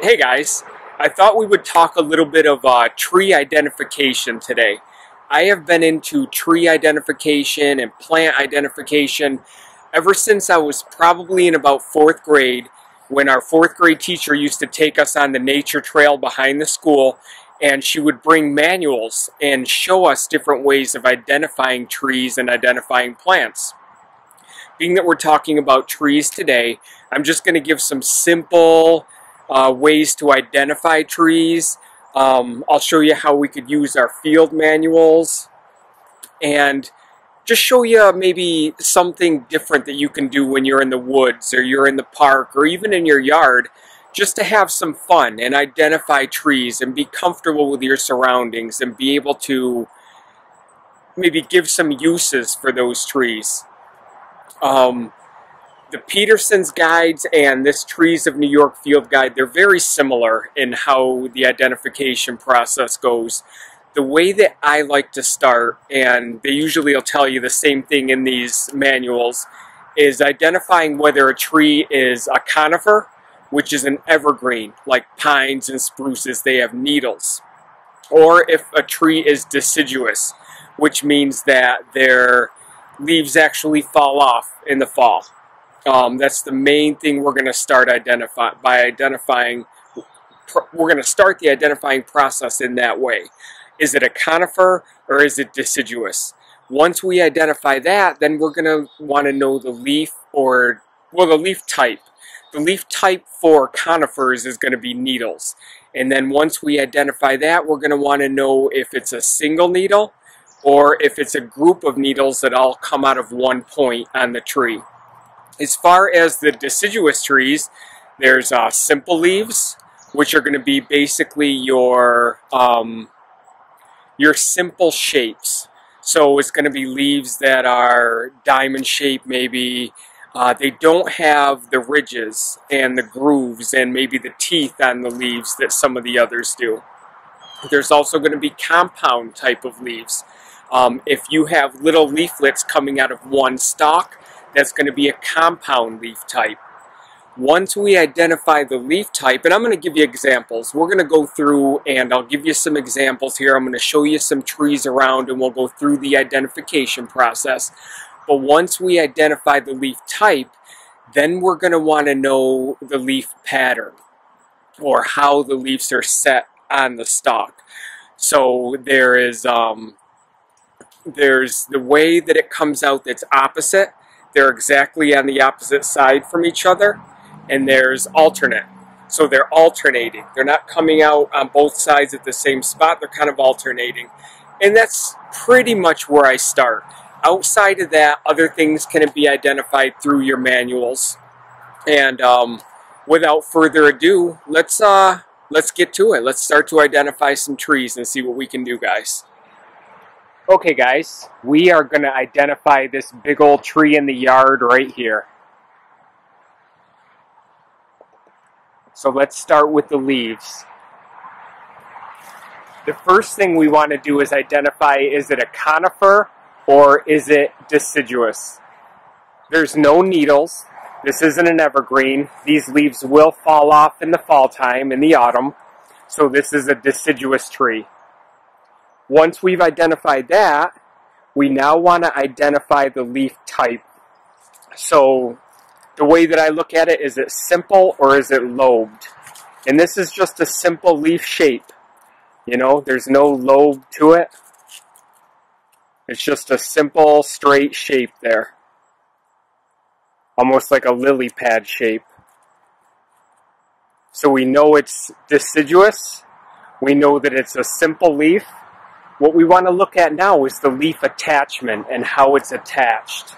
Hey guys, I thought we would talk a little bit of tree identification today. I have been into tree identification and plant identification ever since I was probably in about 4th grade, when our 4th grade teacher used to take us on the nature trail behind the school, and she would bring manuals and show us different ways of identifying trees and identifying plants. Being that we're talking about trees today, I'm just going to give some simple ways to identify trees. I'll show you how we could use our field manuals and just show you maybe something different that you can do when you're in the woods or you're in the park or even in your yard, just to have some fun and identify trees and be comfortable with your surroundings and be able to maybe give some uses for those trees. The Peterson's guides and this Trees of New York field guide, they're very similar in how the identification process goes. The way that I like to start, and they usually will tell you the same thing in these manuals, is identifying whether a tree is a conifer, which is an evergreen, like pines and spruces, they have needles. Or if a tree is deciduous, which means that their leaves actually fall off in the fall. That's the main thing we're going to start identifying. We're going to start the identifying process in that way. Is it a conifer or is it deciduous? Once we identify that, then we're going to want to know the leaf, or, well, the leaf type. The leaf type for conifers is going to be needles. And then once we identify that, we're going to want to know if it's a single needle or if it's a group of needles that all come out of one point on the tree. As far as the deciduous trees, there's simple leaves, which are going to be basically your simple shapes. So it's going to be leaves that are diamond shaped, maybe. They don't have the ridges and the grooves and maybe the teeth on the leaves that some of the others do. There's also going to be compound type of leaves. If you have little leaflets coming out of one stalk, that's going to be a compound leaf type. Once we identify the leaf type, and I'm going to give you examples. We're going to go through and I'll give you some examples here. I'm going to show you some trees around and we'll go through the identification process. But once we identify the leaf type, then we're going to want to know the leaf pattern, or how the leaves are set on the stalk. So there's the way that it comes out that's opposite. They're exactly on the opposite side from each other. And there's alternate. So they're alternating. They're not coming out on both sides at the same spot. They're kind of alternating. And that's pretty much where I start. Outside of that, other things can be identified through your manuals. And without further ado, let's get to it. Let's start to identify some trees and see what we can do, guys. Okay guys, we are going to identify this big old tree in the yard right here. So let's start with the leaves. The first thing we want to do is identify, is it a conifer or is it deciduous? There's no needles. This isn't an evergreen. These leaves will fall off in the fall time, in the autumn. So this is a deciduous tree. Once we've identified that, we now want to identify the leaf type. So the way that I look at it, is it simple or is it lobed? And this is just a simple leaf shape. You know, there's no lobe to it. It's just a simple straight shape there. Almost like a lily pad shape. So we know it's deciduous. We know that it's a simple leaf. What we want to look at now is the leaf attachment and how it's attached.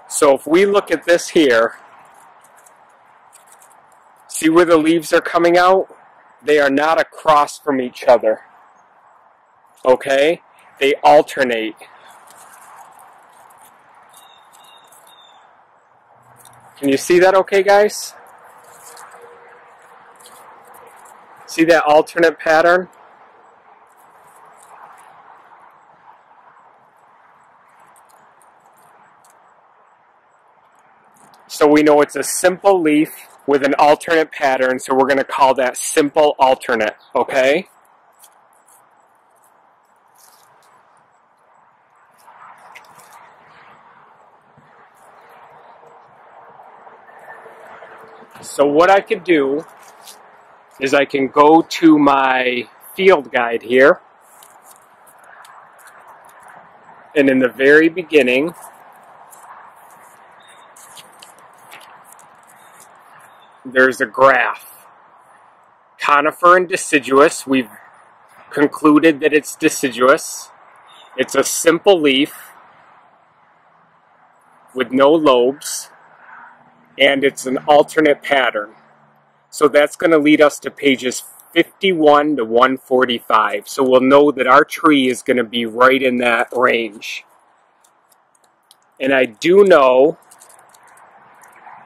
So if we look at this here, see where the leaves are coming out? They are not across from each other. Okay? They alternate. Can you see that okay, guys? See that alternate pattern? So we know it's a simple leaf with an alternate pattern, so we're going to call that simple alternate, okay? So what I could do is I can go to my field guide here, and in the very beginning, there's a graph. Conifer and deciduous, we've concluded that it's deciduous. It's a simple leaf with no lobes, and it's an alternate pattern. So that's going to lead us to pages 51 to 145. So we'll know that our tree is going to be right in that range. And I do know,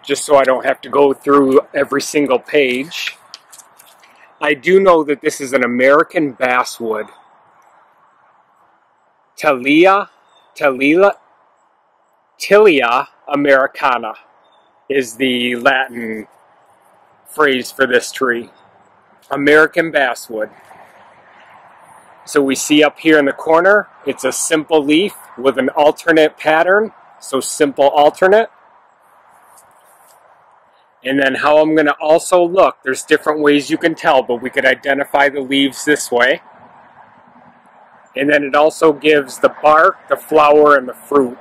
just so I don't have to go through every single page, I do know that this is an American basswood. Tilia americana is the Latin phrase for this tree. American basswood. So we see up here in the corner, it's a simple leaf with an alternate pattern, so simple alternate. And then how I'm going to also look, there's different ways you can tell, but we could identify the leaves this way. And then it also gives the bark, the flower, and the fruit.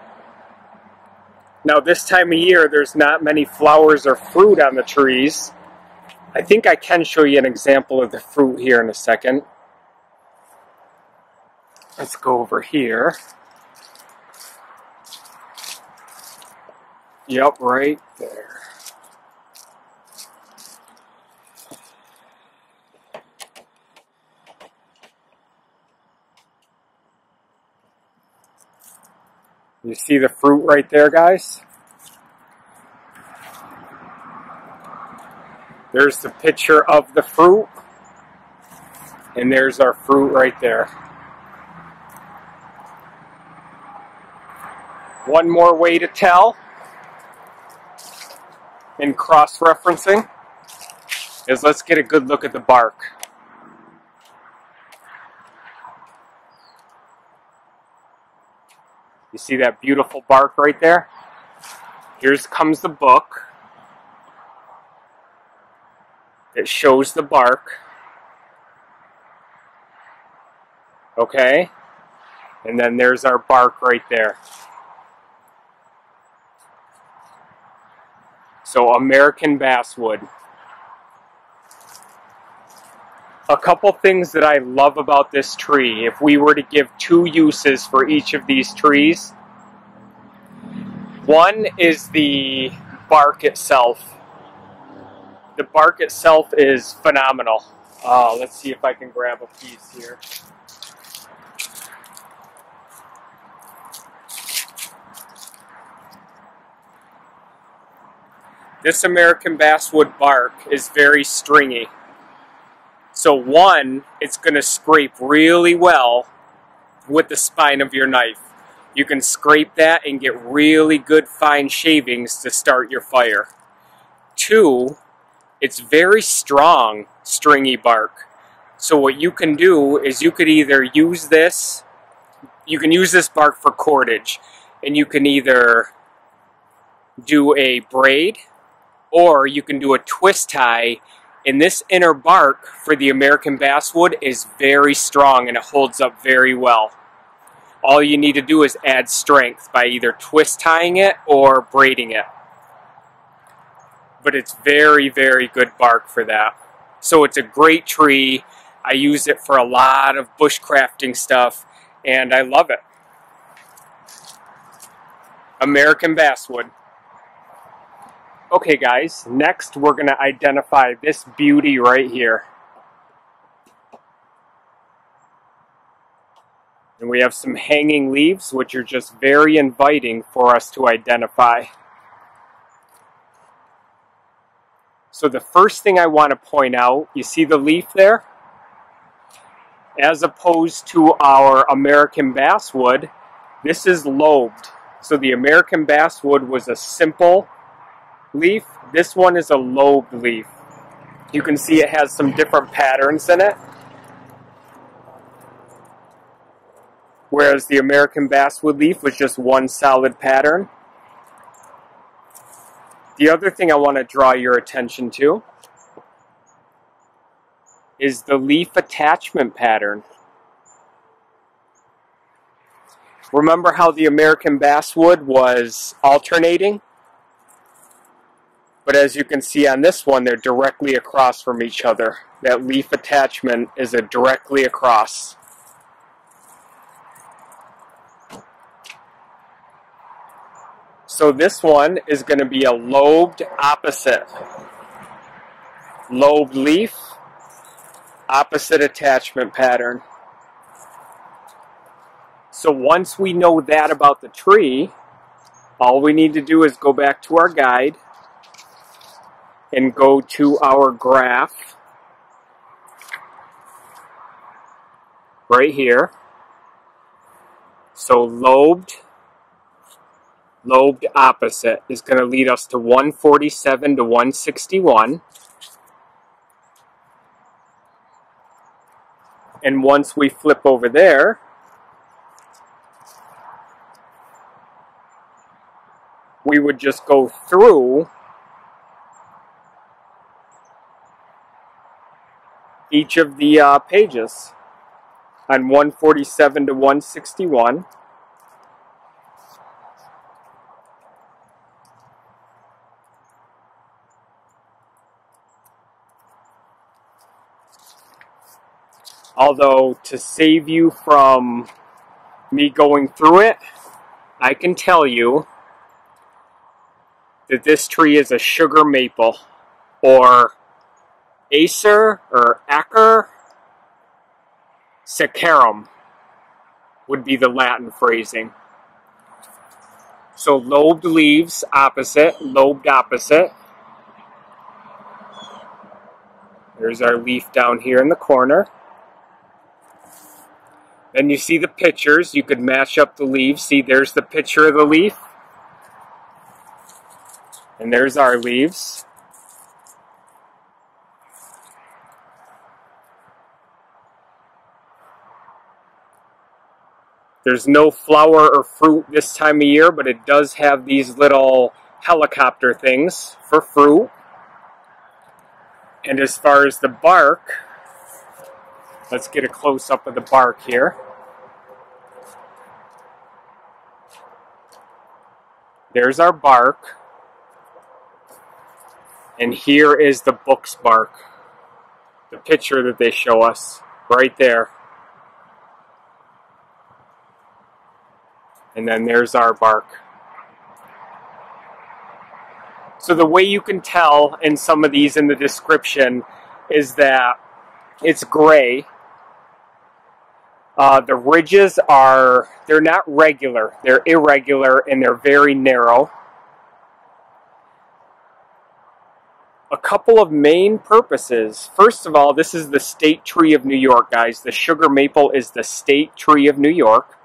Now this time of year, there's not many flowers or fruit on the trees. I think I can show you an example of the fruit here in a second. Let's go over here. Yep, right there. You see the fruit right there, guys? There's the picture of the fruit, and there's our fruit right there. One more way to tell in cross-referencing is let's get a good look at the bark. You see that beautiful bark right there? Here comes the book. It shows the bark. Okay? And then there's our bark right there. So American basswood. A couple things that I love about this tree, if we were to give two uses for each of these trees, one is the bark itself. The bark itself is phenomenal. Let's see if I can grab a piece here. This American basswood bark is very stringy. So one, it's going to scrape really well with the spine of your knife. You can scrape that and get really good fine shavings to start your fire. Two, it's very strong, stringy bark. So what you can do is you could either use this, you can use this bark for cordage, and you can either do a braid or you can do a twist tie. And this inner bark for the American basswood is very strong and it holds up very well. All you need to do is add strength by either twist tying it or braiding it. But it's very, very good bark for that. So it's a great tree. I use it for a lot of bushcrafting stuff and I love it. American basswood. Okay guys, next we're going to identify this beauty right here. And we have some hanging leaves which are just very inviting for us to identify. So the first thing I want to point out, you see the leaf there? As opposed to our American basswood, this is lobed. So the American basswood was a simple leaf. This one is a lobed leaf. You can see it has some different patterns in it. Whereas the American basswood leaf was just one solid pattern. The other thing I want to draw your attention to is the leaf attachment pattern. Remember how the American basswood was alternating? But as you can see on this one, they're directly across from each other. That leaf attachment is directly across. So this one is going to be a lobed opposite. Lobed leaf, opposite attachment pattern. So once we know that about the tree, all we need to do is go back to our guide and go to our graph right here. So lobed opposite is going to lead us to 147 to 161. And once we flip over there, we would just go through each of the pages on 147 to 161. Although, to save you from me going through it, I can tell you that this tree is a sugar maple, or Acer, or Acer saccharum would be the Latin phrasing. So lobed leaves, opposite, lobed opposite. There's our leaf down here in the corner. Then you see the pictures. You could match up the leaves. See, there's the picture of the leaf. And there's our leaves. There's no flower or fruit this time of year, but it does have these little helicopter things for fruit. And as far as the bark, let's get a close-up of the bark here. There's our bark. And here is the book's bark. The picture that they show us right there. And then there's our bark. So the way you can tell in some of these in the description is that it's gray. The ridges they're not regular. They're irregular and they're very narrow. A couple of main purposes. First of all, this is the state tree of New York, guys. The sugar maple is the state tree of New York.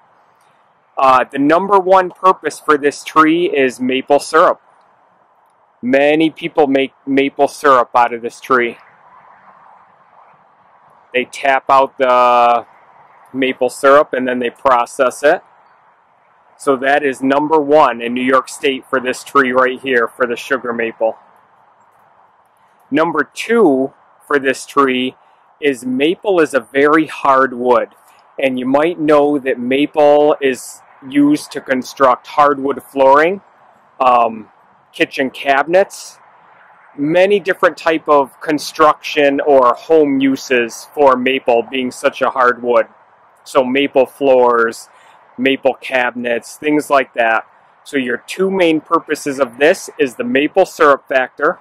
The number one purpose for this tree is maple syrup. Many people make maple syrup out of this tree. They tap out the maple syrup and then they process it. So that is number one in New York State for this tree right here, for the sugar maple. Number two for this tree is maple is a very hard wood. And you might know that maple is used to construct hardwood flooring, kitchen cabinets, many different type of construction or home uses for maple being such a hard wood. So maple floors, maple cabinets, things like that. So your two main purposes of this is the maple syrup factor,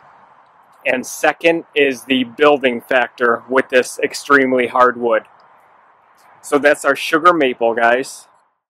and second is the building factor with this extremely hard wood. So that's our sugar maple, guys.